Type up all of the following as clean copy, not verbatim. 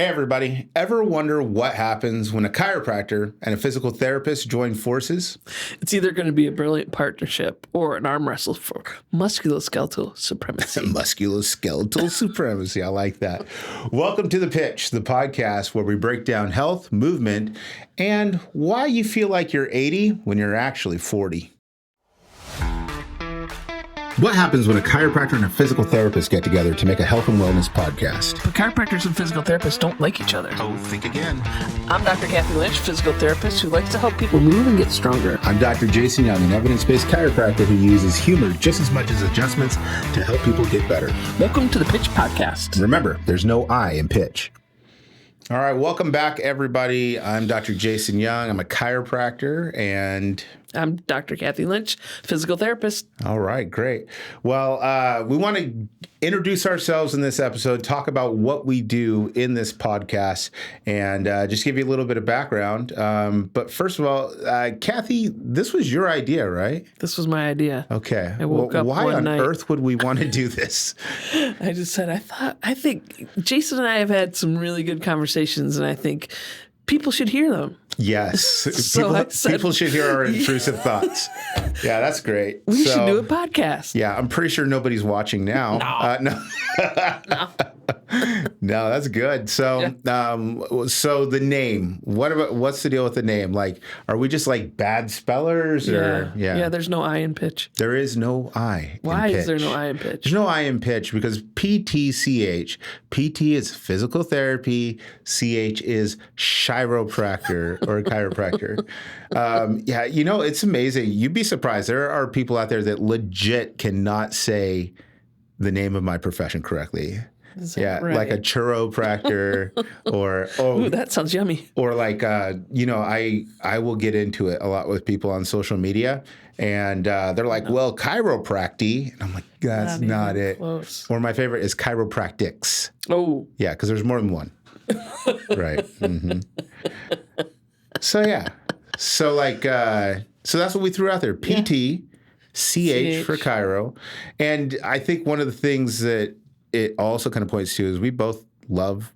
Hey, everybody. Ever wonder what happens when a chiropractor and a physical therapist join forces? It's either going to be a brilliant partnership or an arm wrestle for musculoskeletal supremacy. Musculoskeletal supremacy. I like that. Welcome to The Pitch, the podcast where we break down health, movement, and why you feel like you're 80 when you're actually 40. What happens when a chiropractor and a physical therapist get together to make a health and wellness podcast? But chiropractors and physical therapists don't like each other. Oh, think again. I'm Dr. Kathy Lynch, physical therapist who likes to help people move and get stronger. I'm Dr. Jason Young, an evidence-based chiropractor who uses humor just as much as adjustments to help people get better. Welcome to the Pitch Podcast. Remember, there's no I in pitch. All right, welcome back, everybody. I'm Dr. Jason Young. I'm a chiropractor, and I'm Dr. Kathy Lynch, physical therapist. All right, great. Well, we want to introduce ourselves in this episode, talk about what we do in this podcast, and just give you a little bit of background. But first of all, Kathy, this was your idea, right? This was my idea. Okay. I woke up why one on night. earth would we want to do this? I just said, I think Jason and I have had some really good conversations, and I think people should hear them. Yes. So people should hear our intrusive thoughts. Yeah, that's great. We should do a podcast. Yeah, I'm pretty sure nobody's watching now. No. No, that's good. So, so the name. What's the deal with the name? Like, are we just like bad spellers? Or Yeah, there's no I in pitch. There is no I. Why in pitch. is there no I in pitch? There's no I in pitch because PTCH. PT is physical therapy. CH is chiropractor or chiropractor. Yeah, you know, it's amazing. You'd be surprised. There are people out there that legit cannot say the name of my profession correctly. Yeah, right? like a chiropractor or Ooh, that sounds yummy. Or like you know, I will get into it a lot with people on social media, and they're like, "Well, chiropractic," and I'm like, "That's not it." Close. Or my favorite is chiropractics. Oh, Yeah, because there's more than one. Right. Mm-hmm. So yeah, so like so that's what we threw out there. PT, CH for chiro, and I think one of the things that it also kind of points to is we both love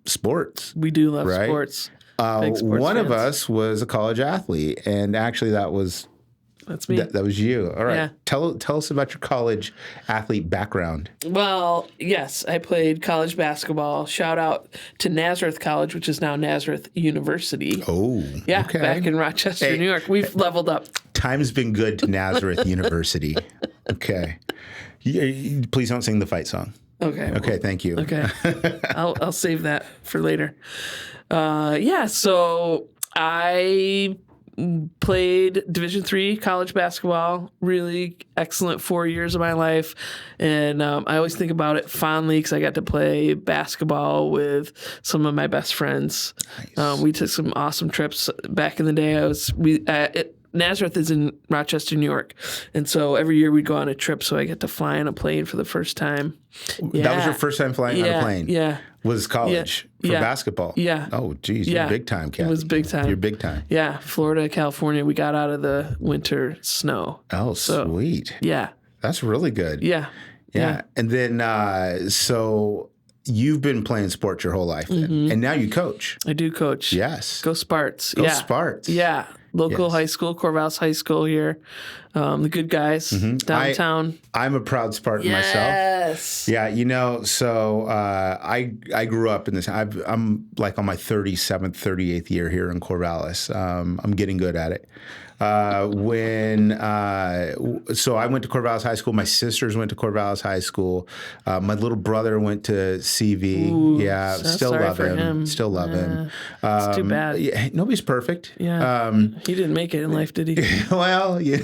sports. we do love Right? sports. Big sports One of fans. us was a college athlete, and actually that was That's me. that was you. All right, Yeah. tell us about your college athlete background. Well, yes, I played college basketball. Shout out to Nazareth College, which is now Nazareth University. Oh, Yeah, okay. back in Rochester, Hey. New York. We've leveled up. Time's been good to Nazareth University. Okay, please don't sing the fight song. Okay. Okay, thank you. Okay. I'll save that for later. So I played Division III college basketball. Really excellent 4 years of my life. And I always think about it fondly because I got to play basketball with some of my best friends. Nice. We took some awesome trips back in the day. Nazareth is in Rochester, New York. And so every year we'd go on a trip. So I get to fly on a plane for the first time. That was your first time flying on a plane? Yeah. Was college for basketball? Yeah. Oh, geez, you're big time, Kathy. It was big time. You're big time. Yeah. Florida, California, we got out of the winter snow. Oh, So, sweet. Yeah. That's really good. Yeah. Yeah. And then, so you've been playing sports your whole life then, and now you coach. I do coach. Yes. Go Sparts. Go Sparts. Yeah. Local Yes. high school, Corvallis High School here. The good guys downtown. I'm a proud Spartan myself. Yes. Yeah, you know, so I grew up in this. I'm like on my 37th, 38th year here in Corvallis. I'm getting good at it. So I went to Corvallis High School. My sisters went to Corvallis High School. My little brother went to CV. Ooh, Yeah, so still sorry love for him. him. Still love him. It's too bad. Yeah, nobody's perfect. Yeah. He didn't make it in life, did he? Well, yeah.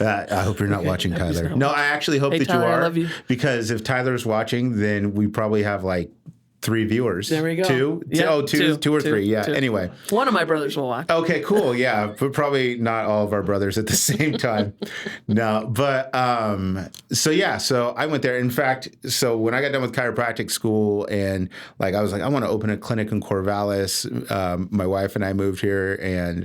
I hope you're not watching Tyler. No, I actually hope Hey, that Tyler, you I are. love you. Because if Tyler's watching, then we probably have like 3 viewers. There we go. Two? Yeah, Oh, two or three. Yeah. two. Anyway. One of my brothers will watch. Okay, cool. Yeah, but probably not all of our brothers at the same time. No, but so I went there. In fact, so when I got done with chiropractic school and like I was like, I want to open a clinic in Corvallis. My wife and I moved here, and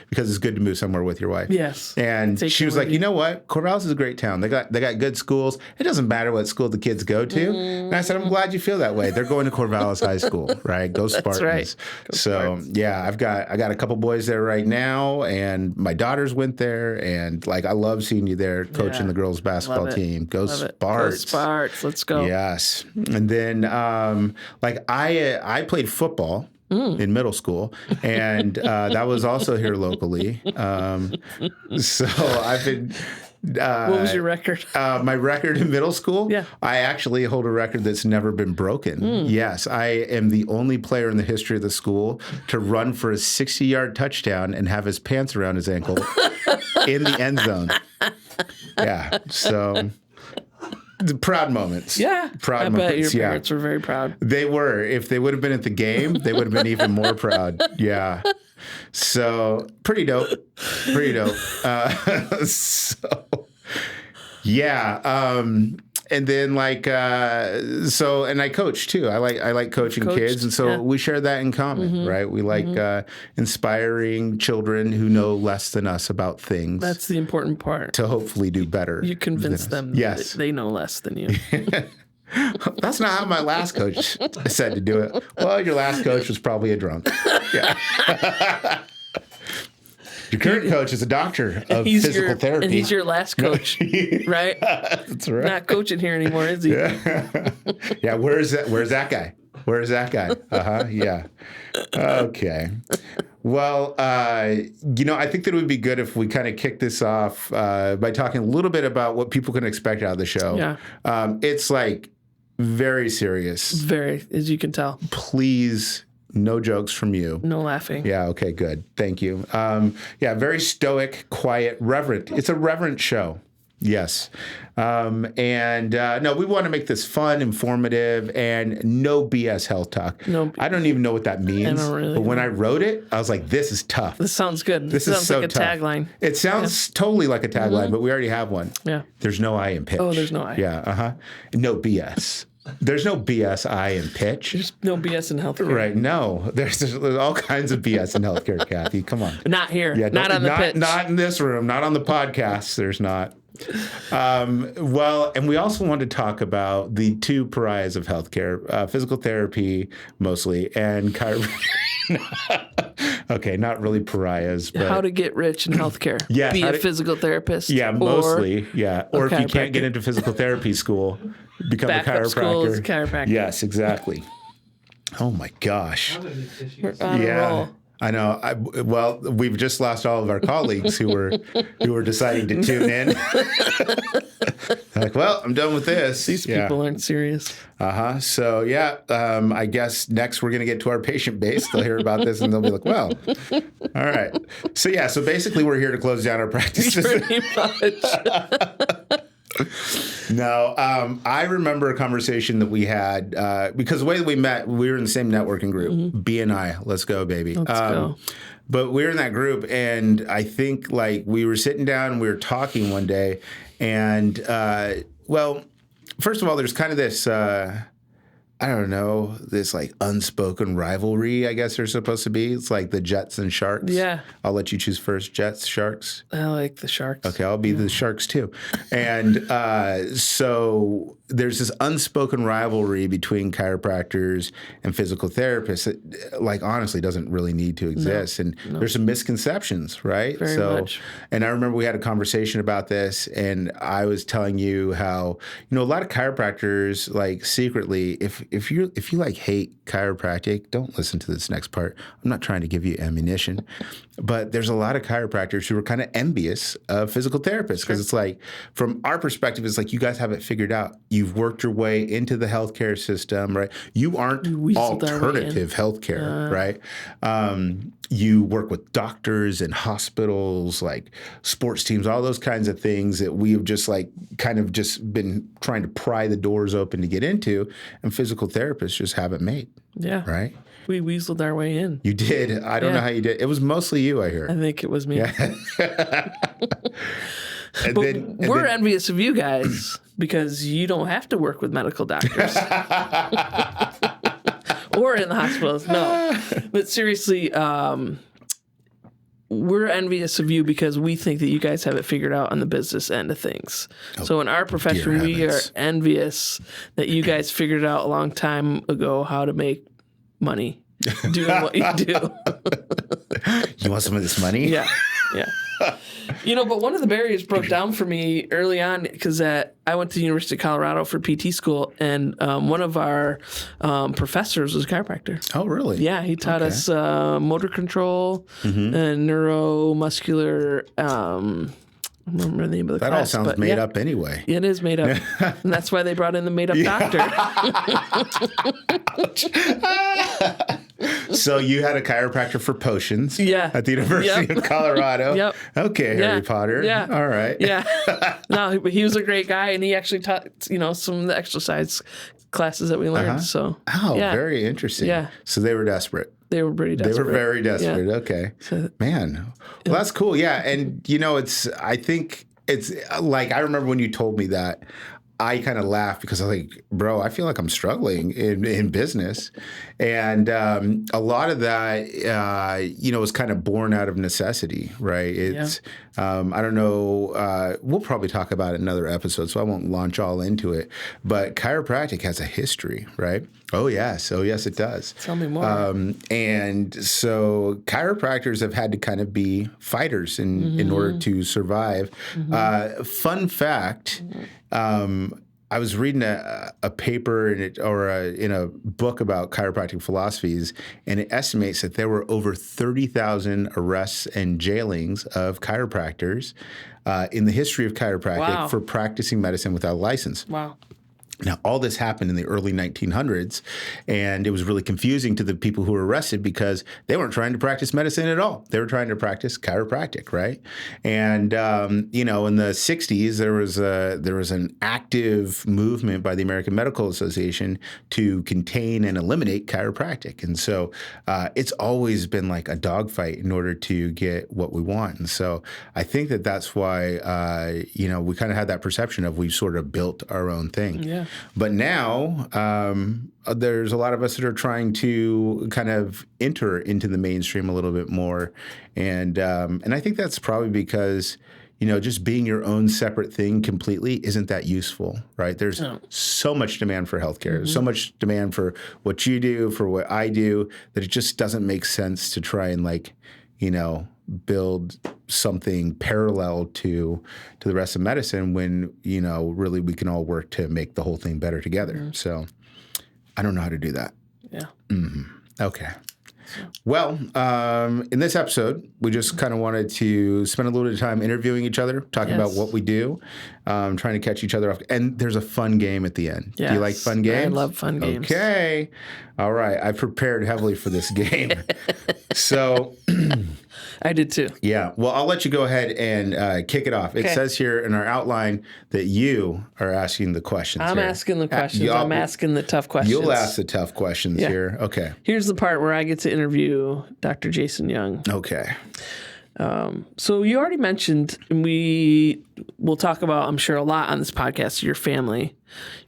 because it's good to move somewhere with your wife. Yes. And she was like, you know what? Corvallis is a great town. They got good schools. It doesn't matter what school the kids go to. And I said, I'm glad you feel that way. They're going to Corvallis High School, right? Go Spartans. That's right. Go Spartans. Yeah, I got a couple boys there right now, and my daughters went there, and like I love seeing you there coaching the girls basketball team. Go Sparks. Go Sparks. Let's go. Yes. And then like I played football in middle school, and that was also here locally. So I've been. What was your record? My record in middle school? Yeah. I actually hold a record that's never been broken. Yes, I am the only player in the history of the school to run for a 60-yard touchdown and have his pants around his ankle in the end zone. Yeah, so the proud moments. Yeah, proud I moments. bet your parents were very proud. They were. If they would have been at the game, they would have been even more proud. Yeah. So pretty dope. So yeah. And then like and I coach too. I like coaching kids, and so we share that in common, right? We like inspiring children who know less than us about things. That's the important part. To hopefully do better. You convince them that they know less than you. That's not how my last coach said to do it. Well, your last coach was probably a drunk. Yeah. Your current coach is a doctor of physical therapy. And he's your last coach, right? That's right. Not coaching here anymore, is he? Yeah. Yeah. Where's that guy? Where's that guy? Yeah. Okay. Well, I think that it would be good if we kind of kick this off by talking a little bit about what people can expect out of the show. Yeah. It's like very serious. Very, as you can tell. Please, no jokes from you. No laughing. Yeah, okay, good. Thank you. Very stoic, quiet, reverent. It's a reverent show. Yes. No, we want to make this fun, informative, and no BS health talk. No. I don't even know what that means. I don't really but when I wrote it, I was like, this is tough. This sounds good. This sounds is so like a tough. tagline. It sounds totally like a tagline, but we already have one. Yeah. There's no I in pitch. Oh, there's no I. Yeah, No BS. There's no BS I in pitch. There's no BS in healthcare. Right, no. There's all kinds of BS in healthcare, Kathy. Come on. Not here. Yeah, not on the pitch. Not in this room. Not on the podcast. There's not. And we also want to talk about the two pariahs of healthcare, physical therapy mostly, and chiropractic. Okay, not really pariahs, but how to get rich in healthcare. Yeah, be a physical therapist. Yeah, mostly. Yeah, or if you can't get into physical therapy school, become a chiropractor. School is chiropractor. Yes, exactly. Oh my gosh. We're on a roll. I know. We've just lost all of our colleagues who were deciding to tune in. Like, well, I'm done with this. These people aren't serious. So I guess next we're gonna get to our patient base. They'll hear about this and they'll be like, well, all right. So basically we're here to close down our practices. Pretty much. No, I remember a conversation that we had because the way that we met, we were in the same networking group, BNI. Let's go, baby. Let's go. But we were in that group, and I think like we were sitting down and we were talking one day, and first of all, there's kind of this. I don't know, this like unspoken rivalry, I guess there's supposed to be. It's like the Jets and Sharks. Yeah. I'll let you choose first. Jets, Sharks? I like the Sharks. Okay, I'll be the Sharks too. And so there's this unspoken rivalry between chiropractors and physical therapists that, like, honestly doesn't really need to exist. And there's some misconceptions, right? Very much. And I remember we had a conversation about this, and I was telling you how, a lot of chiropractors, like, secretly, if you like hate chiropractic, don't listen to this next part. I'm not trying to give you ammunition, but there's a lot of chiropractors who are kind of envious of physical therapists because it's like, from our perspective, it's like you guys have it figured out. You've worked your way into the healthcare system, right? You aren't alternative healthcare, right? You work with doctors and hospitals, like sports teams, all those kinds of things that we have just like kind of just been trying to pry the doors open to get into. And physical physical therapists just haven't made. Yeah. Right? We weaseled our way in. You did. I don't know how you did. It was mostly you, I hear. I think it was me. Yeah. We're envious of you guys because you don't have to work with medical doctors. Or in the hospitals. No. But seriously, we're envious of you because we think that you guys have it figured out on the business end of things. So in our profession, we are envious that you guys figured out a long time ago how to make money doing what you do. You want some of this money? Yeah. But one of the barriers broke down for me early on because I went to the University of Colorado for PT school, and one of our professors was a chiropractor. Oh, really? Yeah, he taught us motor control and neuromuscular. I don't remember the name of the class. That all sounds made up anyway. It is made up. And that's why they brought in the made up doctor. So you had a chiropractor for potions at the University of Colorado. Yep. Okay, Harry Potter. Yeah. All right. Yeah. No, but he was a great guy, and he actually taught, some of the exercise classes that we learned. So. Oh, very interesting. Yeah. So they were desperate. They were pretty desperate. They were very desperate. Yeah. Okay. Man. Well, that's cool. Yeah. And, I think it's like, I remember when you told me that, I kind of laughed because I was like, bro, I feel like I'm struggling in business. And a lot of that, was kind of born out of necessity, right? It's, I don't know, we'll probably talk about it in another episode, so I won't launch all into it. But chiropractic has a history, right? Oh, yes. Oh, yes, it does. Tell me more. And so chiropractors have had to kind of be fighters in order to survive. Fun fact, I was reading a paper in a book about chiropractic philosophies, and it estimates that there were over 30,000 arrests and jailings of chiropractors in the history of chiropractic for practicing medicine without a license. Wow. Now, all this happened in the early 1900s, and it was really confusing to the people who were arrested because they weren't trying to practice medicine at all. They were trying to practice chiropractic, right? And, in the 60s, there was an active movement by the American Medical Association to contain and eliminate chiropractic. And so it's always been like a dogfight in order to get what we want. And so I think that that's why, we kind of had that perception of we've sort of built our own thing. Yeah. But now there's a lot of us that are trying to kind of enter into the mainstream a little bit more. And I think that's probably because, just being your own separate thing completely isn't that useful, right? There's so much demand for healthcare, so much demand for what you do, for what I do, that it just doesn't make sense to try and build something parallel to the rest of medicine when, really we can all work to make the whole thing better together. So I don't know how to do that. Yeah. Okay. Well, in this episode, we just kind of wanted to spend a little bit of time interviewing each other, talking about what we do, trying to catch each other off. And there's a fun game at the end. Yes. Do you like fun games? I love fun games. Okay. All right. I prepared heavily for this game. So I did too. Yeah. Well, I'll let you go ahead and kick it off. It says here in our outline that you are asking the questions. I'm asking the questions. I'm asking the tough questions. You'll ask the tough questions here. Okay. Here's the part where I get to interview Dr. Jason Young. Okay. So you already mentioned, and we will talk about, I'm sure, a lot on this podcast, your family.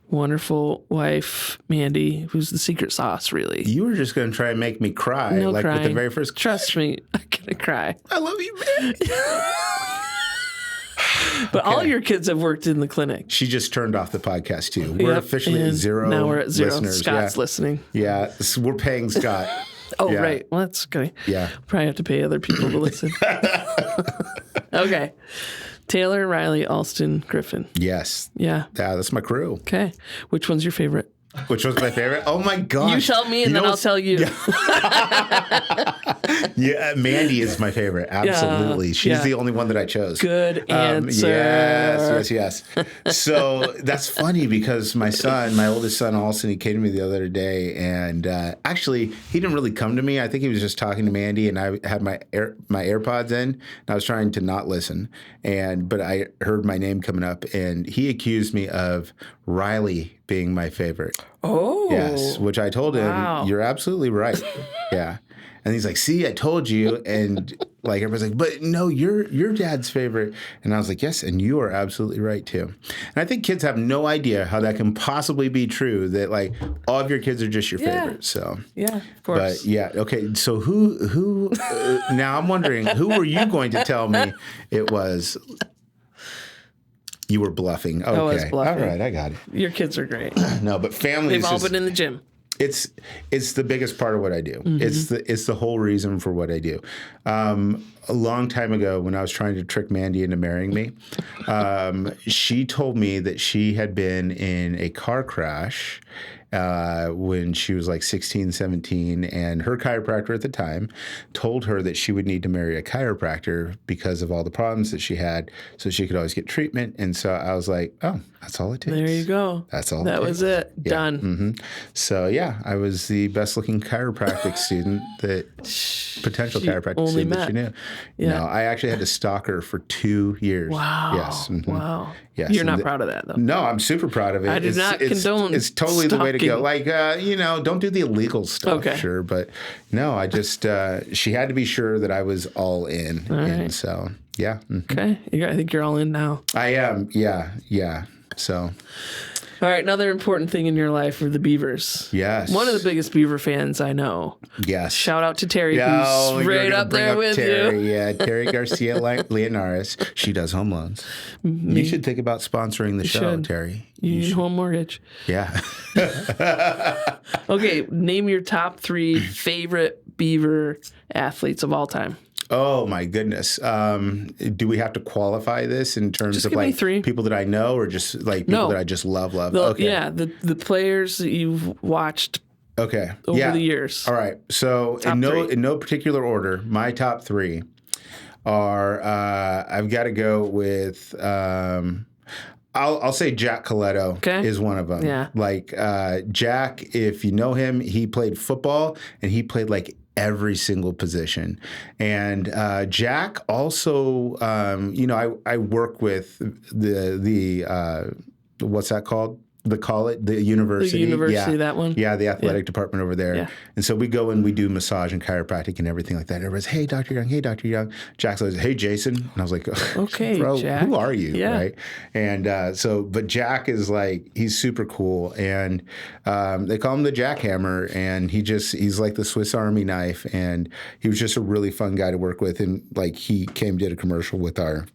Wonderful wife, Mandy, who's the secret sauce, really. You were just going to try and make me cry. No crying. With the very first. Trust me, I'm going to cry. I love you, man. But all your kids have worked in the clinic. She just turned off the podcast, too. We're officially at zero. Now we're at zero. Listeners. Scott's listening. Yeah, we're paying Scott. Oh, right. Well, that's okay. Yeah. Probably have to pay other people to listen. Okay. Taylor, Riley, Alston, Griffin. Yes. Yeah. That's my crew. Okay. Which one's your favorite? Which one's my favorite? Oh, my gosh. You tell me, and then I'll tell you. Yeah, Mandy is my favorite. Absolutely. She's the only one that I chose. Good answer. Yes. So that's funny because my oldest son, Alston, he came to me the other day, and actually, he didn't really come to me. I think he was just talking to Mandy, and I had my AirPods in, and I was trying to not listen. But I heard my name coming up, and he accused me of Riley being my favorite. Oh. Yes, which I told him, you're absolutely right. Yeah. And he's like, see, I told you. And like everybody's like, but no, you're dad's favorite. And I was like, yes, and you are absolutely right too. And I think kids have no idea how that can possibly be true, that like all of your kids are just your favorite. So yeah, of course. But yeah, okay. So who now I'm wondering, who were you going to tell me it was? You were bluffing. Okay. I was bluffing. All right, I got it. Your kids are great. No, but family They've all been in the gym. It's the biggest part of what I do. It's the whole reason for what I do. A long time ago, when I was trying to trick Mandy into marrying me, she told me that she had been in a car crash when she was like 16, 17, and her chiropractor at the time told her that she would need to marry a chiropractor because of all the problems that she had, so she could always get treatment. And so I was like, oh, that's all it takes. There you go. That's all. That was it. Yeah. Done. Mm-hmm. So yeah, I was the best looking chiropractic student that potential chiropractic student that she knew. Yeah. No, I actually had to stalk her for 2 years. Wow. Yes. Mm-hmm. Wow. Yes. You're not proud of that, though. No, I'm super proud of it. I do not condone It's totally the way to go. stalking. Like, don't do the illegal stuff, Okay. sure. But no, I just, she had to be sure that I was all in. All right. And so, yeah. Mm-hmm. Okay. I think you're all in now. I am. Yeah. Yeah. So. All right. Another important thing in your life are the Beavers. Yes. One of the biggest Beaver fans I know. Yes. Shout out to Terry, you're who's right gonna up bring there with Terry. you. Yeah, Terry Garcia Leonaris. She does home loans. You should think about sponsoring the show, should. Terry. Union Home Mortgage. Yeah. Okay. Name your top 3 favorite Beaver athletes of all time. Oh my goodness. Do we have to qualify this in terms Just of give me like 3. people that I know, or just like people that I just love? Okay. Yeah, the players that you've watched Okay. over the years. All right. So Top in 3. no particular order, my top 3 are I've got to go with I'll say Jack Coletto is one of them. Yeah. Like Jack, if you know him, he played football and he played like every single position. And Jack also, I work with the what's that called? The university. The university, that one? Yeah, the athletic department over there. Yeah. And so we go and we do massage and chiropractic and everything like that. Everybody's, hey, Dr. Young, hey, Dr. Young. Jack says, hey, Jason. And I was like, okay, bro, Jack. who are you? Yeah. Right. And but Jack is like, he's super cool. And they call him the Jackhammer. And he's like the Swiss Army knife. And he was just a really fun guy to work with. And like he did a commercial with our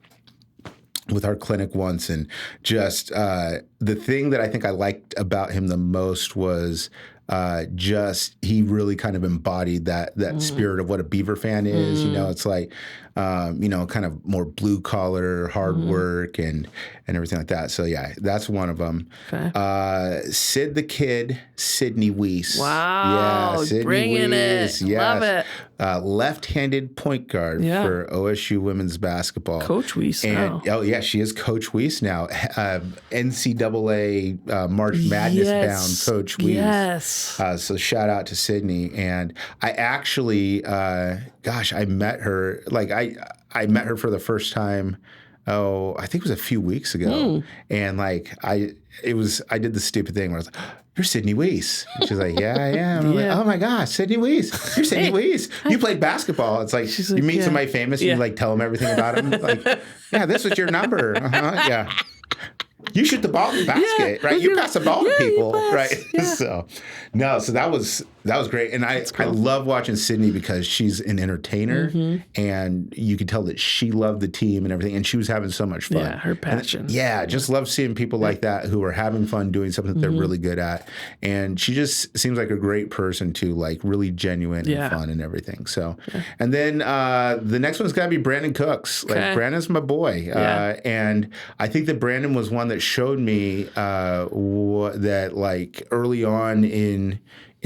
clinic once, and just the thing that I think I liked about him the most was just he really kind of embodied that spirit of what a Beaver fan is. It's like kind of more blue collar, hard work and everything like that. So yeah, that's one of them. Okay. Sid the Kid, Sidney Weiss. Wow, yeah, Sidney bringing Weiss, it. yes. Love it. Left-handed point guard for OSU women's basketball. Coach Weiss. Oh yeah, she is Coach Weiss now. NCAA March Madness bound Coach Weiss. Yes. So shout out to Sydney. And I actually, I met her. Like I met her for the first time. Oh, I think it was a few weeks ago. And like I did the stupid thing where I was like, you're Sidney Weiss. And she's like, yeah, I am. I'm like, oh my gosh, Sidney Weiss. You're Sidney Weiss. You played basketball. It's like, you meet somebody famous and you like tell them everything about them. Like, yeah, this was your number. Yeah. You shoot the ball in the basket, right? You pass the ball to people, right? Yeah. So that was great. And I love watching Sydney because she's an entertainer and you could tell that she loved the team and everything. And she was having so much fun. Yeah, her passion. And, just love seeing people like that who are having fun doing something that they're really good at. And she just seems like a great person too, like really genuine and fun and everything. So, and then the next one's got to be Brandon Cooks. Like Brandon's my boy. And I think that Brandon was one that showed me that like early on in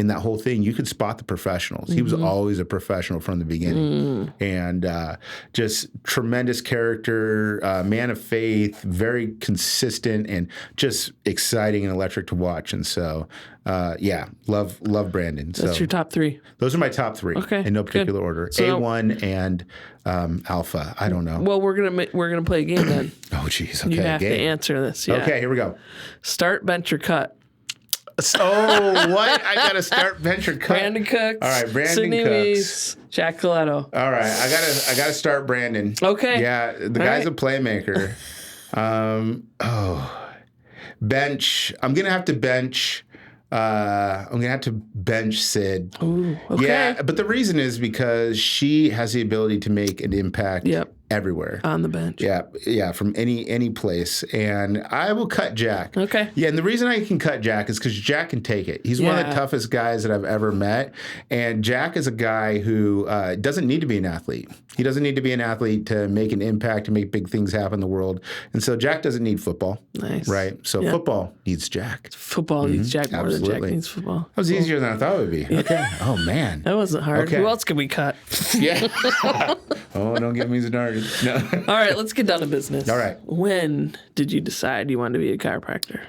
that whole thing, you could spot the professionals. He was always a professional from the beginning. And just tremendous character, man of faith, very consistent, and just exciting and electric to watch. And so, love Brandon. That's your top 3. Those are my top 3 in no particular order. So A1 and Alpha. I don't know. Well, we're gonna play a game then. Oh, geez. Okay, you have to answer this. Yeah. Okay, here we go. Start, bench, or cut. what? I got to start bench or cut. Brandon Cooks. All right, Brandon Sydney Cooks. Weiss, Jack Coletto. All right, I gotta start Brandon. Okay. Yeah, the guy's a playmaker. Bench. I'm gonna have to bench. Sid. Ooh, okay. Yeah, but the reason is because she has the ability to make an impact everywhere. On the bench. Yeah, from any place. And I will cut Jack. Okay. Yeah, and the reason I can cut Jack is because Jack can take it. He's one of the toughest guys that I've ever met. And Jack is a guy who doesn't need to be an athlete. He doesn't need to be an athlete to make an impact, to make big things happen in the world. And so Jack doesn't need football. Nice. Right? So football needs Jack. Football needs Jack more than Jack needs football. That was easier than I thought it would be. Okay. Oh, man. That wasn't hard. Okay. Who else can we cut? Yeah. Oh, don't get me started. No. All right, let's get down to business. All right. When did you decide you wanted to be a chiropractor?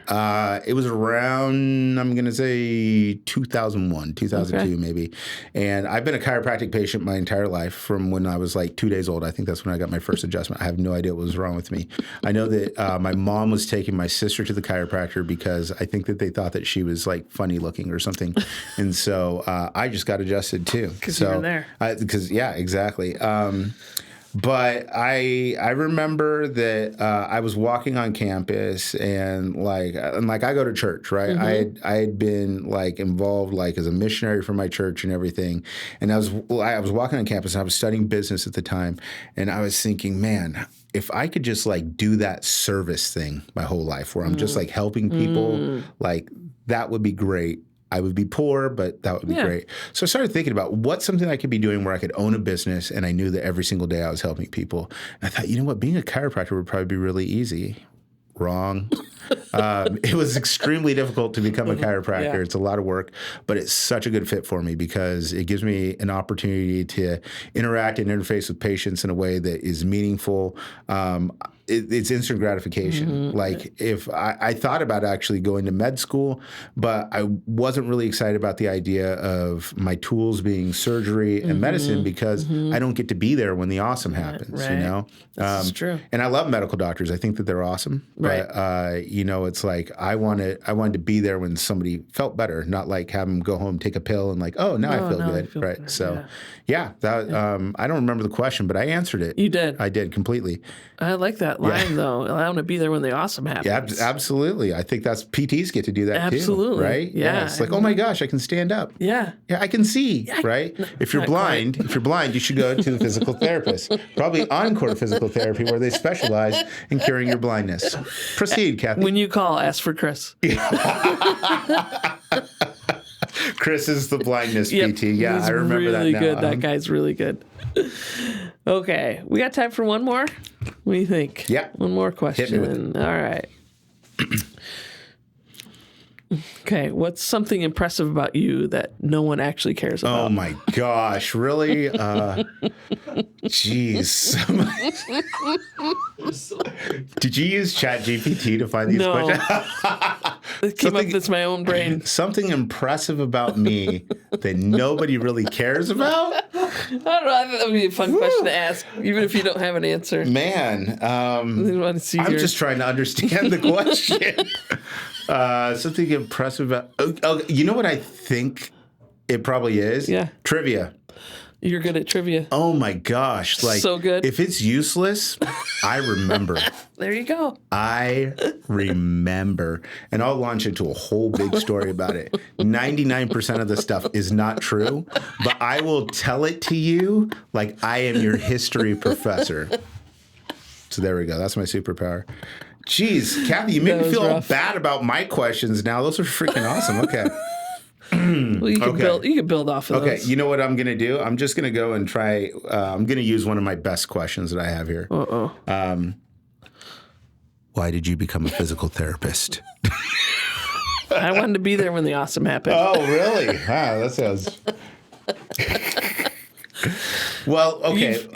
It was around, I'm going to say 2001, 2002 maybe. And I've been a chiropractic patient my entire life from when I was like 2 days old. I think that's when I got my first adjustment. I have no idea what was wrong with me. I know that my mom was taking my sister to the chiropractor because I think that they thought that she was like funny looking or something. And so I just got adjusted too. Because you were there. Yeah, exactly. But I remember that I was walking on campus and I go to church, right? I had been like involved like as a missionary for my church and everything. And I was walking on campus and I was studying business at the time. And I was thinking, man, if I could just like do that service thing my whole life where I'm just like helping people, like that would be great. I would be poor, but that would be great. So I started thinking about what's something I could be doing where I could own a business, and I knew that every single day I was helping people. And I thought, you know what, being a chiropractor would probably be really easy. Wrong. It was extremely difficult to become a chiropractor. Yeah. It's a lot of work, but it's such a good fit for me because it gives me an opportunity to interact and interface with patients in a way that is meaningful. It's instant gratification. Like if I thought about actually going to med school, but I wasn't really excited about the idea of my tools being surgery and medicine because I don't get to be there when the awesome happens, you know? That's true. And I love medical doctors. I think that they're awesome. Right. But, it's like I wanted to be there when somebody felt better, not like have them go home, take a pill and like, oh, now I feel good. Right. Better. So, I don't remember the question, but I answered it. You did. I did completely. I like that line, though. I want to be there when the awesome happens. Yeah, absolutely. I think that's PTs get to do that too, right? Yeah. It's like, oh my gosh, I can stand up. Yeah. Yeah, I can see, right? If you're blind, you should go to the physical therapist. Probably Encore Physical Therapy, where they specialize in curing your blindness. Proceed, Kathy. When you call, ask for Chris. Chris is the blindness PT. Yeah, I remember really that now. Really good. That guy's really good. Okay. We got time for one more? What do you think? Yeah. One more question. Hit me with it. All right. Okay. What's something impressive about you that no one actually cares about? Oh, my gosh. Really? Jeez. Did you use ChatGPT to find these questions? It came up with my own brain. Something impressive about me that nobody really cares about? I don't know. I think that would be a fun question to ask, even if you don't have an answer. Man, I'm just trying to understand the question. Something impressive about... you know what I think it probably is? Yeah. Trivia. You're good at trivia. Oh my gosh. Like, so good. If it's useless, I remember. There you go. I remember. And I'll launch into a whole big story about it. 99% of the stuff is not true, but I will tell it to you like I am your history professor. So there we go. That's my superpower. Jeez, Kathy, you made me feel all bad about my questions now. Those are freaking awesome. Okay. Well, you can build off of those. Okay, you know what I'm going to do? I'm just going to go and try. I'm going to use one of my best questions that I have here. Why did you become a physical therapist? I wanted to be there when the awesome happened. Oh, really? Wow, that sounds... Well, okay.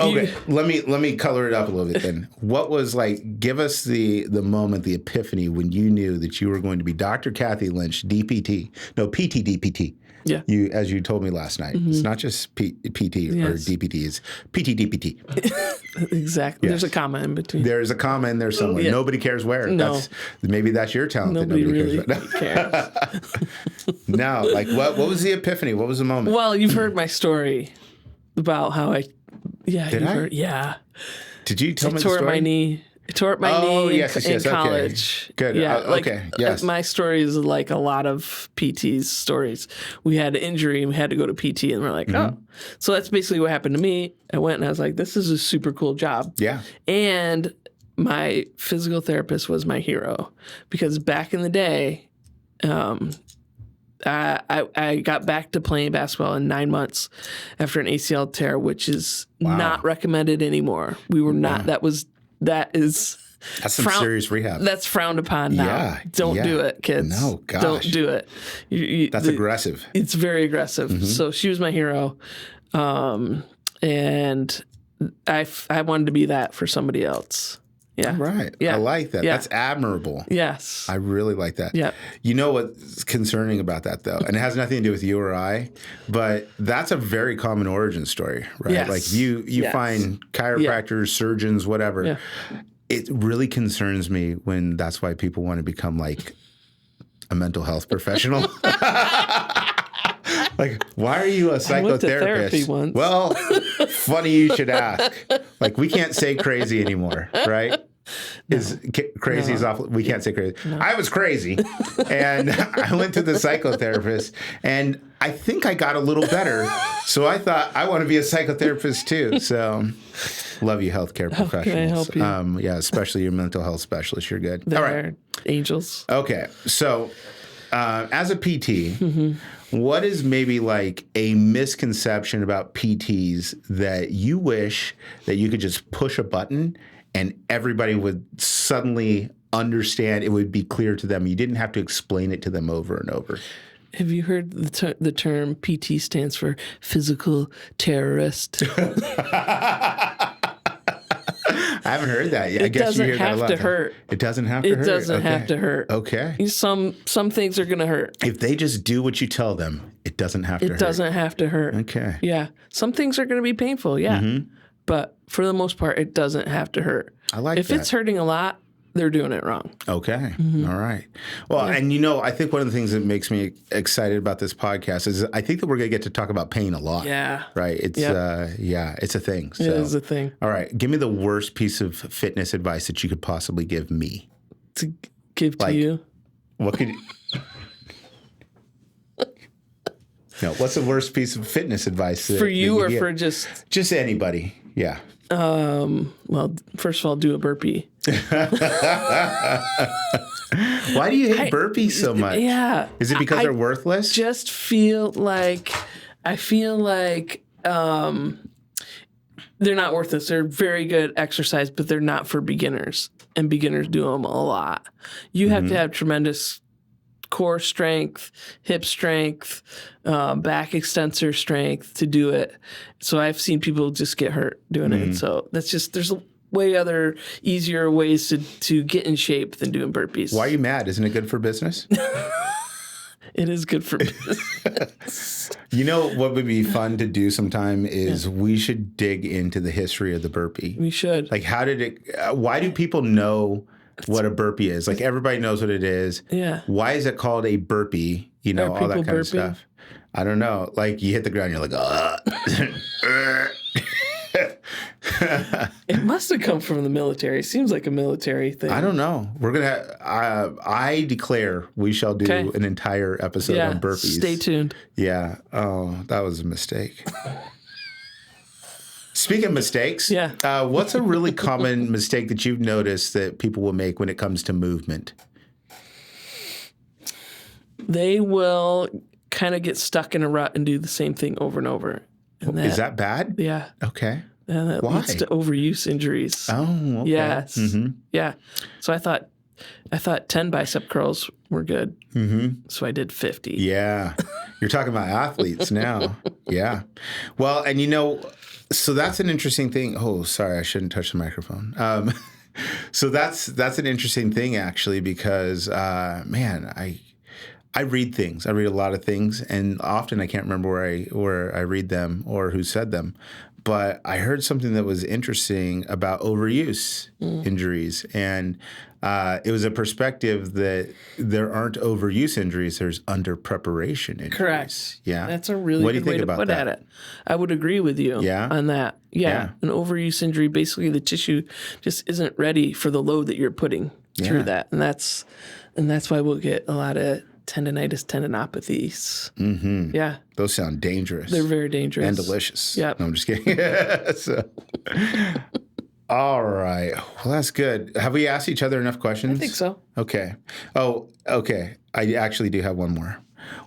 Let me color it up a little bit then. What was like? Give us the moment, the epiphany when you knew that you were going to be Dr. Kathy Lynch, DPT, no PT DPT. Yeah. As you told me last night, it's not just PT or DPT, it's PT DPT. Exactly. Yes. There's a comma in between. There's a comma in there somewhere. Yeah. Nobody cares where. No. Maybe that's your talent. Nobody really cares. No, like what was the epiphany? What was the moment? Well, you've heard my story about how I yeah. Did you tell me the story? My knee. I tore up my knee in college. Okay. Good. Yeah, okay. Yes. My story is like a lot of PT's stories. We had an injury and we had to go to PT, and we're like, oh. So that's basically what happened to me. I went and I was like, this is a super cool job. Yeah. And my physical therapist was my hero because back in the day, I got back to playing basketball in 9 months after an ACL tear, which is not recommended anymore. We were not. That's some serious rehab. That's frowned upon now. Yeah, Don't do it, kids. No, gosh. Don't do it. That's aggressive. It's very aggressive. So she was my hero. And I wanted to be that for somebody else. Yeah. Right. Yeah. I like that. Yeah. That's admirable. Yes. I really like that. Yeah. You know what's concerning about that, though? And it has nothing to do with you or I, but that's a very common origin story, right? Yes. Like you find chiropractors, surgeons, whatever. Yeah. It really concerns me when that's why people want to become like a mental health professional. Like, why are you a psychotherapist? I went to therapy once. Well, funny you should ask. Like, we can't say crazy anymore, right? Crazy is awful. We can't say crazy. No. I was crazy, and I went to the psychotherapist, and I think I got a little better. So I thought I want to be a psychotherapist too. So, love you, healthcare professionals. Can I help you? Yeah, especially your mental health specialist. You're good. They're all right, angels. Okay, so as a PT. What is maybe like a misconception about PTs that you wish that you could just push a button and everybody would suddenly understand? It would be clear to them. You didn't have to explain it to them over and over. Have you heard the term PT stands for physical terrorist? I haven't heard that yet. I guess you hear that a lot. It doesn't have to hurt. It doesn't have to hurt? It doesn't have to hurt. Okay. Some things are going to hurt. If they just do what you tell them, it doesn't have to hurt. It doesn't have to hurt. Okay. Yeah. Some things are going to be painful, yeah. But for the most part, it doesn't have to hurt. I like that. If it's hurting a lot, they're doing it wrong. Okay. All right. Well, and I think one of the things that makes me excited about this podcast is I think that we're going to get to talk about pain a lot. Yeah. Right. It's it's a thing. So. It is a thing. All right. Give me the worst piece of fitness advice that you could possibly give me. To give to you? What could you... No, what's the worst piece of fitness advice for you or for just anybody? Yeah. Well, first of all, do a burpee. Why do you hate burpees so much? Yeah. Is it because they're worthless? Just feel like they're not worthless. They're very good exercise, but they're not for beginners, and beginners do them a lot. You have to have tremendous core strength, hip strength, back extensor strength to do it. So I've seen people just get hurt doing it. So that's just, there's way other easier ways to get in shape than doing burpees. Why are you mad? Isn't it good for business? It is good for business. You know what would be fun to do sometime is we should dig into the history of the burpee. We should. Like, why do people know what a burpee is? Like, everybody knows what it is. Yeah. Why is it called a burpee? All that kind of stuff. I don't know. Like, you hit the ground, you're like, It must have come from the military. It seems like a military thing. I don't know. We're going to I declare we shall do an entire episode on burpees. Stay tuned. Yeah. Oh, that was a mistake. Speaking of mistakes, what's a really common mistake that you've noticed that people will make when it comes to movement? They will kind of get stuck in a rut and do the same thing over and over. And is that bad? Yeah. Okay. And that leads to overuse injuries. Oh, okay. Yes. Yeah. So I thought 10 bicep curls were good. So I did 50. Yeah. You're talking about athletes now. Yeah. Well, and So that's an interesting thing. Oh, sorry, I shouldn't touch the microphone. So that's an interesting thing, actually, because, man, I read things. I read a lot of things, and often I can't remember where I read them or who said them. But I heard something that was interesting about overuse injuries, and it was a perspective that there aren't overuse injuries. There's under preparation injuries. Correct. Yeah, that's a really what do you good way think to about put that? at it. I would agree with you on that. Yeah, an overuse injury, basically the tissue just isn't ready for the load that you're putting through that, and that's why we'll get a lot of tendonitis, tendinopathies. Mm-hmm. Yeah. Those sound dangerous. They're very dangerous. And delicious. Yeah. No, I'm just kidding. All right. Well, that's good. Have we asked each other enough questions? I think so. Okay. Oh, okay. I actually do have one more.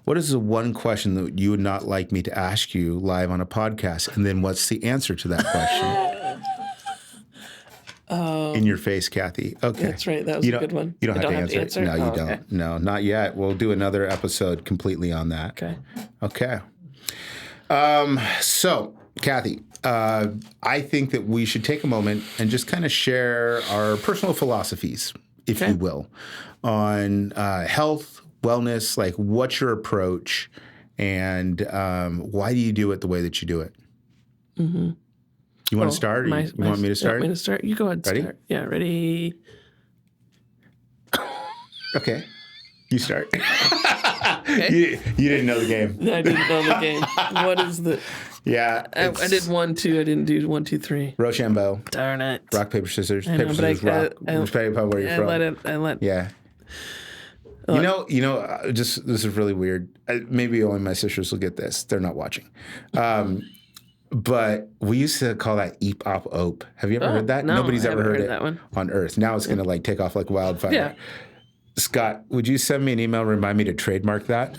What is the one question that you would not like me to ask you live on a podcast? And then what's the answer to that question? In your face, Kathy. Okay. That's right. That was a good one. You don't have to answer. No, you don't. Okay. No, not yet. We'll do another episode completely on that. Okay. So, Kathy, I think that we should take a moment and just kind of share our personal philosophies, if you will, on health, wellness, like what's your approach, and why do you do it the way that you do it? Mm-hmm. You want to start? You want me to start? You want me to start? You go ahead and start. Yeah, ready? Okay. You start. Okay. You didn't know the game. I didn't know the game. What is the... Yeah. I did 1, 2. I didn't do 1, 2, 3. Rochambeau. Darn it. Rock, paper, scissors. Paper, scissors, rock. Depending upon where you're from. Yeah. You know, just this is really weird. Maybe only my sisters will get this. They're not watching. But we used to call that eep, op, ope. Have you ever heard that? No, Nobody's ever heard it that one. on Earth. Now it's going to like take off like wildfire. Yeah. Scott, would you send me an email, remind me to trademark that?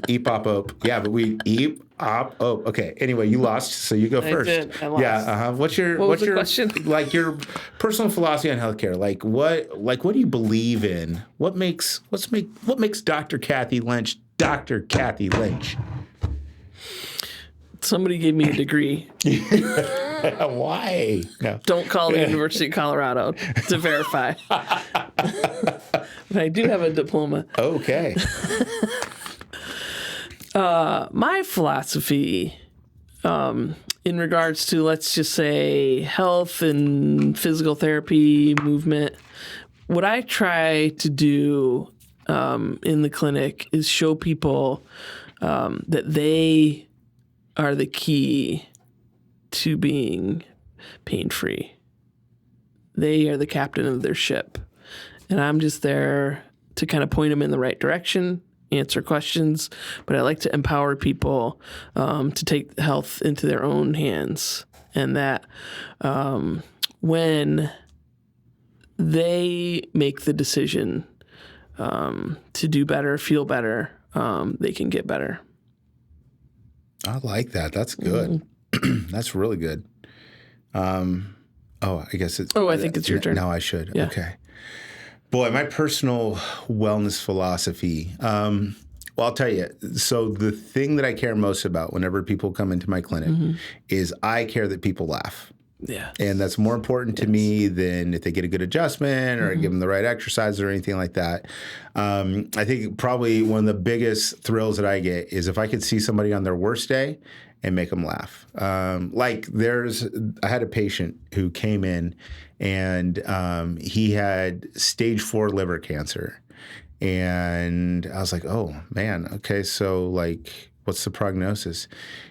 Eep, op, ope. Yeah, but we eep, op, ope. Okay. Anyway, you lost, so you go first. I lost. Yeah. What's your question? Like your personal philosophy on healthcare? Like what do you believe in? What makes Dr. Kathy Lynch Dr. Kathy Lynch? Somebody gave me a degree. Why? No. Don't call the University of Colorado to verify. But I do have a diploma. Okay. My philosophy in regards to, let's just say, health and physical therapy, movement, what I try to do in the clinic is show people that they are the key to being pain-free. They are the captain of their ship. And I'm just there to kind of point them in the right direction, answer questions, but I like to empower people to take health into their own hands. And that when they make the decision to do better, feel better, they can get better. I like that. That's good. That's really good. I guess it's... I think it's your turn. No, I should. Yeah. Okay. Boy, my personal wellness philosophy. Well, I'll tell you. So the thing that I care most about whenever people come into my clinic is I care that people laugh. Yeah. And that's more important to me than if they get a good adjustment or I give them the right exercise or anything like that. I think probably one of the biggest thrills that I get is if I could see somebody on their worst day and make them laugh. I had a patient who came in and he had stage 4 liver cancer. And I was like, oh, man, okay, so like, what's the prognosis?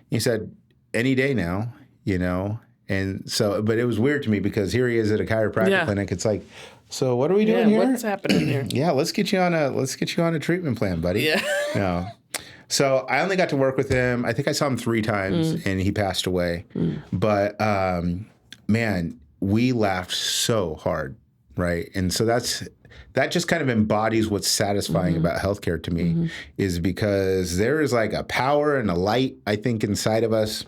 He said, any day now, you know. And so, but it was weird to me because here he is at a chiropractic clinic. It's like, so what are we doing here? What's happening here? Yeah, let's get you on a treatment plan, buddy. Yeah. No. So I only got to work with him. I think I saw him 3 times and he passed away. But man, we laughed so hard, right? And so that just kind of embodies what's satisfying about healthcare to me is because there is like a power and a light, I think, inside of us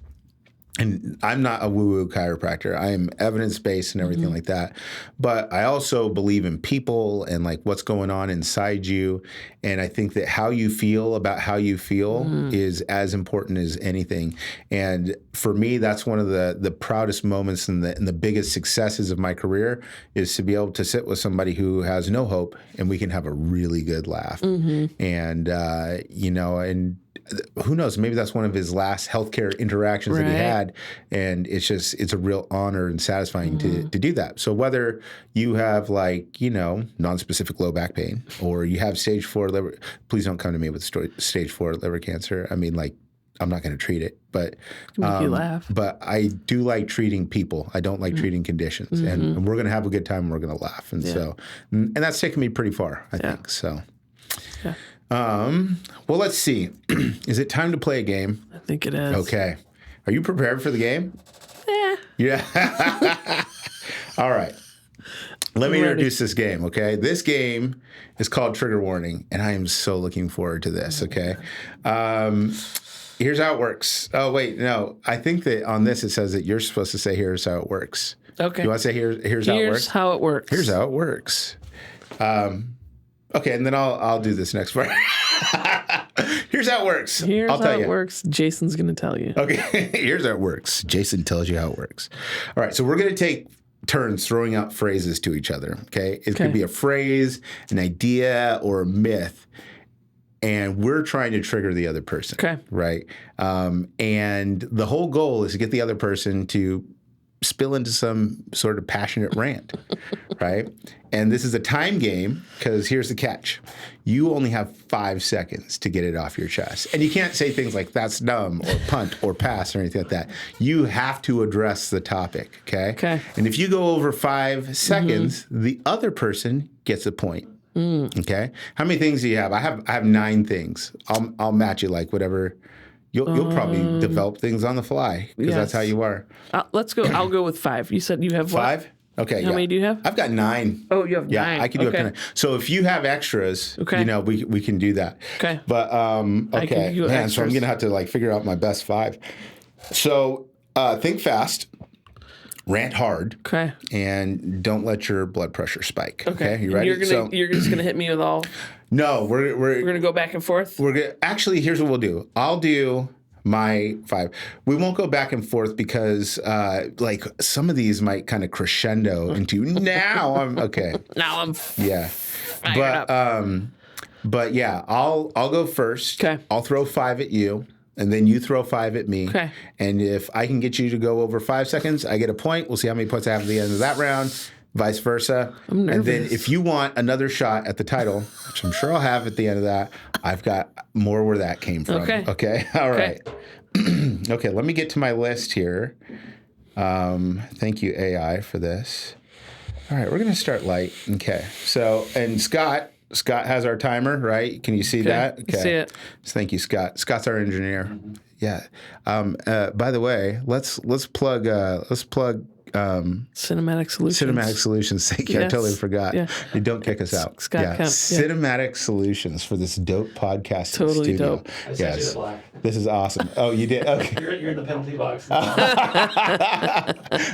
and I'm not a woo-woo chiropractor. I am evidence-based and everything like that. But I also believe in people and like what's going on inside you. And I think that how you feel about how you feel is as important as anything. And for me, that's one of the proudest moments and the biggest successes of my career is to be able to sit with somebody who has no hope and we can have a really good laugh. And, and who knows, maybe that's one of his last healthcare interactions that he had. And it's a real honor and satisfying to do that. So whether you have non-specific low back pain or you have stage 4 liver, please don't come to me with stage 4 liver cancer. I mean, I'm not going to treat it, but make you laugh. But I do like treating people. I don't like treating conditions, and we're going to have a good time and we're going to laugh. And and that's taken me pretty far, I think. So, well, let's see. Is it time to play a game? I think it is. Okay. Are you prepared for the game? Yeah. All right. Let me introduce this game, okay? This game is called Trigger Warning, and I am so looking forward to this, okay? Here's how it works. Oh, wait, no. I think that on this it says that you're supposed to say, here's how it works. Okay. You want to say, here's how it works? Here's how it works. Here's how it works. Okay, and then I'll do this next part. Here's how it works. I'll tell you. It works. Jason's going to tell you. Okay, here's how it works. Jason tells you how it works. All right, so we're going to take turns throwing out phrases to each other, okay? It could be a phrase, an idea, or a myth, and we're trying to trigger the other person, right? And the whole goal is to get the other person to spill into some sort of passionate rant, right? And this is a time game because here's the catch. You only have 5 seconds to get it off your chest. And you can't say things like that's dumb or punt or pass or anything like that. You have to address the topic, okay? And if you go over 5 seconds, the other person gets a point. Okay? How many things do you have? I have 9 things. I'll match you like whatever. You'll probably develop things on the fly because that's how you are. Let's go. I'll go with 5. You said you have what? 5? Okay. How many do you have? I've got 9. Oh, you have 9. Yeah, I can do it. So if you have extras, we can do that. Okay. But okay, man. So I'm gonna have to figure out my best 5. So think fast. Rant hard. Okay. And don't let your blood pressure spike. Okay. You ready? You're just gonna hit me with all. No, we're gonna go back and forth. Actually, here's what we'll do. I'll do my 5. We won't go back and forth because some of these might kind of crescendo into now I'm okay. Now I'm but yeah, I'll go first. Okay. I'll throw 5 at you. And then you throw 5 at me. Okay. And if I can get you to go over 5 seconds, I get a point. We'll see how many points I have at the end of that round, vice versa. I'm nervous. And then if you want another shot at the title, which I'm sure I'll have at the end of that, I've got more where that came from. Okay? All right. Okay, let me get to my list here. Thank you, AI, for this. All right, we're going to start light. Okay. So, and Scott has our timer, right? Can you see that? Okay. See it. Thank you, Scott. Scott's our engineer. Yeah. By the way, let's plug Cinematic Solutions. Cinematic Solutions. Thank you. Yes. I totally forgot. Yeah. You don't kick us out. Scott Kemp. Cinematic Solutions for this dope podcast. Totally dope. Yes. This is awesome. Oh, you did? Okay. You're in the penalty box.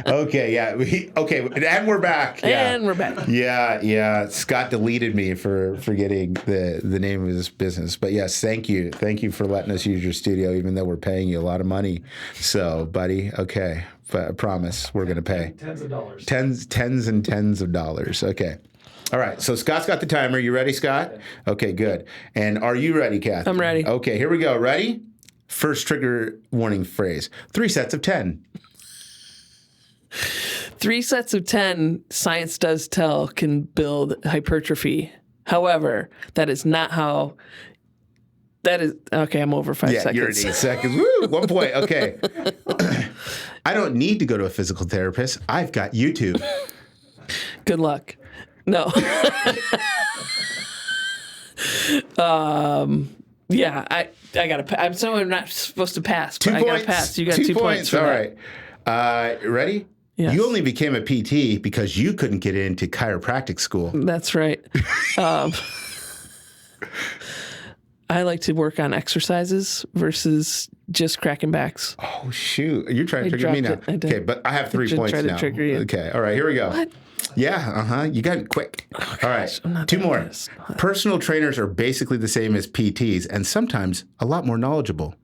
Okay. Yeah. And we're back. Yeah. And we're back. Yeah. Scott deleted me for forgetting the name of this business. But yes, thank you. Thank you for letting us use your studio, even though we're paying you a lot of money. So, buddy, okay. But I promise we're going to pay. Tens of dollars. Tens and tens of dollars. Okay. All right. So Scott's got the timer. You ready, Scott? Okay, good. And are you ready, Kathy? I'm ready. Okay, here we go. Ready? First trigger warning phrase. 3 sets of 10. 3 sets of 10, science does tell, can build hypertrophy. However, that is not how... That is... Okay, I'm over 5 seconds. You're at 8 seconds. Woo! 1 point. Okay. I don't need to go to a physical therapist. I've got YouTube. Good luck. No. Yeah, I gotta. I'm not supposed to pass. 2 points. I gotta pass. You got 2 points. For all that. Right. Ready? Yes. You only became a PT because you couldn't get into chiropractic school. That's right. I like to work on exercises versus just cracking backs. Oh, shoot. You're trying to trigger me now. Okay, but I have 3 points now. Trigger you. Okay, all right, here we go. What? Yeah, you got it quick. Oh, all right, I'm not 2 that more. honest. Personal trainers are basically the same as PTs and sometimes a lot more knowledgeable.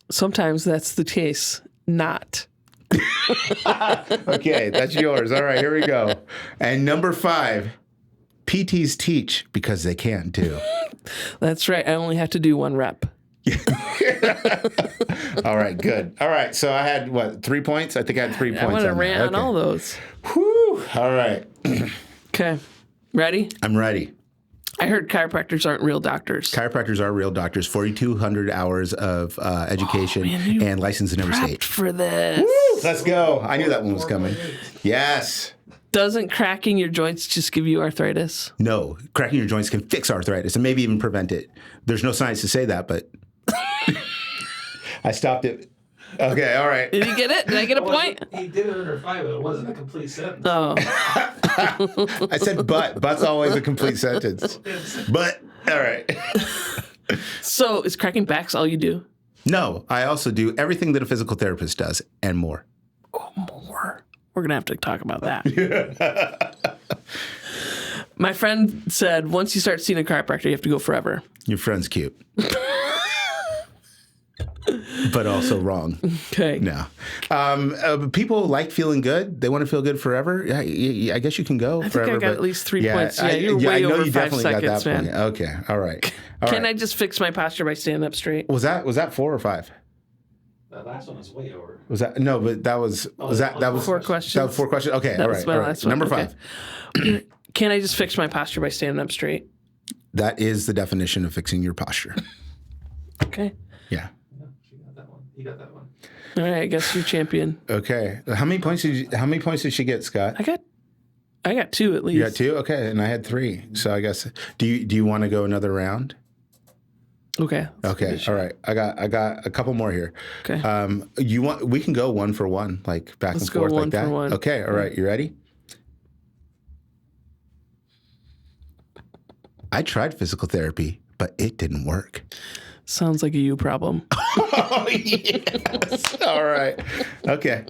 Sometimes that's the case. Not. Okay, that's yours. All right, here we go. And number 5, PTs teach because they can too. That's right. I only have to do 1 rep. All right, good. All right, so I had, 3 points? I think I had 3 points. I want to on rant that. on all those. Whew. All right. Okay. Ready? I'm ready. I heard chiropractors aren't real doctors. Chiropractors are real doctors, 4,200 hours of education and license in every state. For this. Woo, let's go. I knew that one was coming. Yes. Doesn't cracking your joints just give you arthritis? No, cracking your joints can fix arthritis and maybe even prevent it. There's no science to say that, but I stopped it. Okay, all right. Did you get it? Did I get a point? He did it under 5, but it wasn't a complete sentence. Oh. I said but. But's always a complete sentence. But, all right. So is cracking backs all you do? No, I also do everything that a physical therapist does and more. Oh, more. We're going to have to talk about that. My friend said once you start seeing a chiropractor, you have to go forever. Your friend's cute. But also wrong. Okay. No. People like feeling good. They want to feel good forever. Yeah, I guess you can go forever. I got at least 3 points. Yeah, you're way I know over you 5 definitely seconds, got that man. point. Okay. All right. Can I just fix my posture by standing up straight? Was that 4 or 5? That last one was way over. Was that no? But that was that was 4 questions. That was 4 questions. Okay. That all was right. my All right. last one. Number Okay. 5. Can I just fix my posture by standing up straight? That is the definition of fixing your posture. Okay. Yeah. Yeah, she got that one. He got that one. All right. I guess you're champion. Okay. How many points did she get, Scott? I got 2 at least. You got 2? Okay, and I had 3. So I guess do you want to go another round? Okay. Okay. All right. I got a couple more here. Okay. We can go 1 for 1, like back Let's and go forth 1 like that. for 1. Okay. All right. You ready? I tried physical therapy, but it didn't work. Sounds like a you problem. Oh, yes. All right. Okay.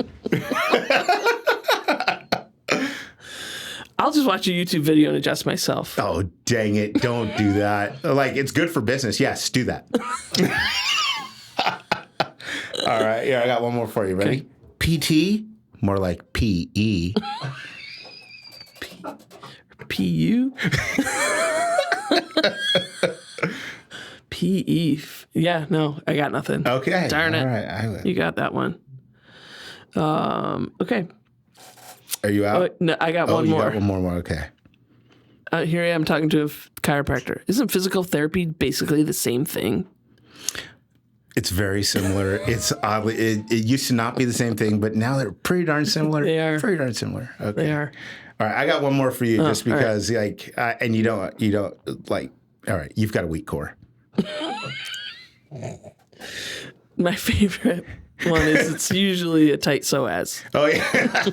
I'll just watch a YouTube video and adjust myself. Oh, dang it. Don't do that. Like, it's good for business. Yes, do that. All right. Yeah, I got one more for you. Ready? PT, more like PE. PU? PE. Yeah, no, I got nothing. Okay. Darn it. All right. You got that one. Okay. Are you out? Oh, no, I got one you more. got one more. Okay. Here I am talking to a chiropractor. Isn't physical therapy basically the same thing? It's very similar. It's oddly, it used to not be the same thing, but now they're pretty darn similar. They are. Pretty darn similar. Okay. They are. All right. I got one more for you just all right. because, and you don't like, all right, you've got a weak core. My favorite one is it's usually a tight psoas. Oh yeah,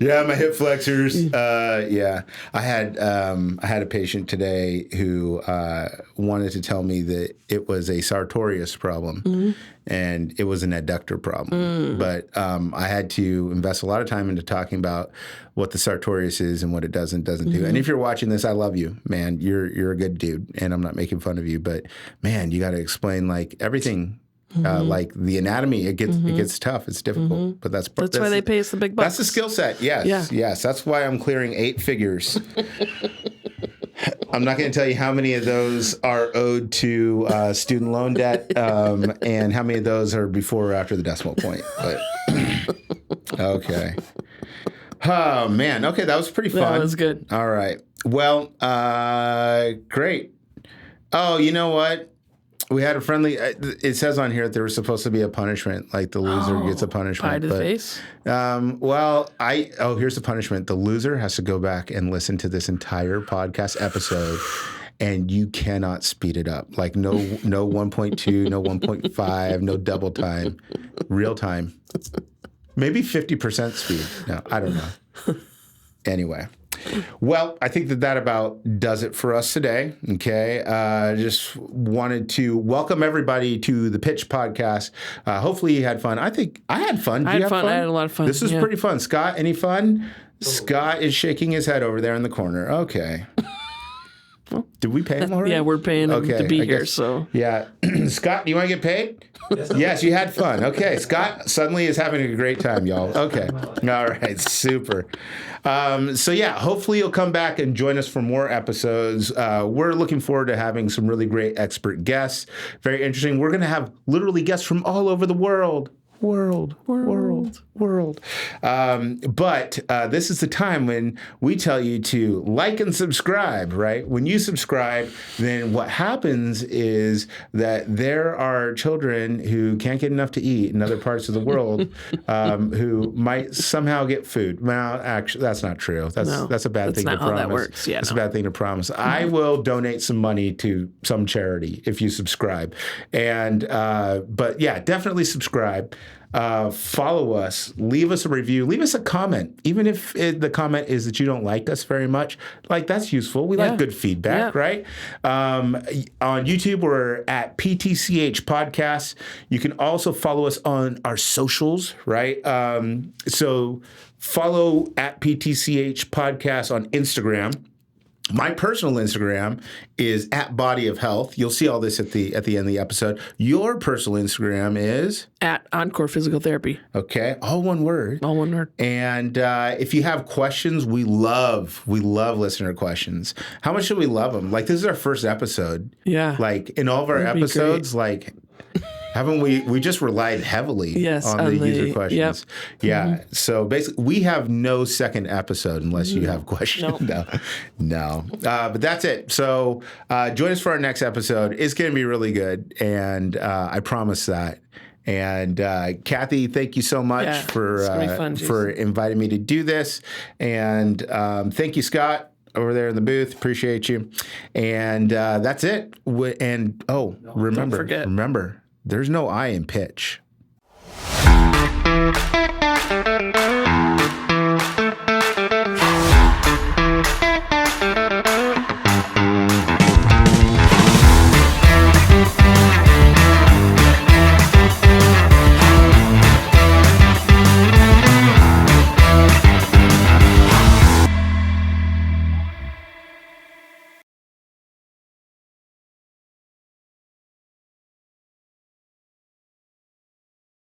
yeah. My hip flexors. Yeah, I had a patient today who wanted to tell me that it was a sartorius problem, and it was an adductor problem. But I had to invest a lot of time into talking about what the sartorius is and what it does and doesn't do. And if you're watching this, I love you, man. You're a good dude, and I'm not making fun of you. But man, you got to explain like everything. Like the anatomy, it gets tough. It's difficult, but that's why they pay us the big bucks. That's the skill set. Yes, yes. That's why I'm clearing 8 figures. I'm not going to tell you how many of those are owed to student loan debt, and how many of those are before or after the decimal point. But okay. Oh man. Okay, that was pretty fun. That was good. All right. Well, great. Oh, you know what? We had a friendly. It says on here that there was supposed to be a punishment, like the loser gets a punishment. Pie to the face. Well, here's the punishment: the loser has to go back and listen to this entire podcast episode, and you cannot speed it up. Like no 1.2, no 1.5, no double time, real time, maybe 50% speed. No, I don't know. Anyway. Well, I think that about does it for us today. Okay. Just wanted to welcome everybody to the Pitch Podcast. Hopefully you had fun. I think I had fun. I had fun. I had a lot of fun. This was pretty fun. Scott, any fun? Scott is shaking his head over there in the corner. Okay. Did we pay him already? Yeah, we're paying him to be here. So yeah, Scott, do you want to get paid? Yes, you had fun. Okay, Scott suddenly is having a great time, y'all. Okay, all right, super. So yeah, hopefully you'll come back and join us for more episodes. We're looking forward to having some really great expert guests. Very interesting. We're going to have literally guests from all over the world. But this is the time when we tell you to like and subscribe, right? When you subscribe, then what happens is that there are children who can't get enough to eat in other parts of the world who might somehow get food. Well, actually, that's not true. That's a bad thing to promise. That's not how that works. Yeah, it's a bad thing to promise. I will donate some money to some charity if you subscribe. But yeah, definitely subscribe. Follow us, leave us a review, leave us a comment. Even if the comment is that you don't like us very much, like that's useful. We like good feedback, right? On YouTube, we're at PTCH Podcast. You can also follow us on our socials, right? So follow at PTCH Podcast on Instagram. My personal Instagram is at Body of Health. You'll see all this at the end of the episode. Your personal Instagram is at Encore Physical Therapy. Okay, all one word. All one word. And if you have questions, we love listener questions. How much do we love them? Like this is our first episode. Yeah. Like in all of our episodes, like. Haven't we just relied heavily on the user questions? Yep. Yeah. Mm-hmm. So basically, we have no second episode unless you have questions. No. But that's it. So join us for our next episode. It's going to be really good. And I promise that. And Kathy, thank you so much for inviting me to do this. And thank you, Scott, over there in the booth. Appreciate you. And that's it. Remember, there's no I in pitch.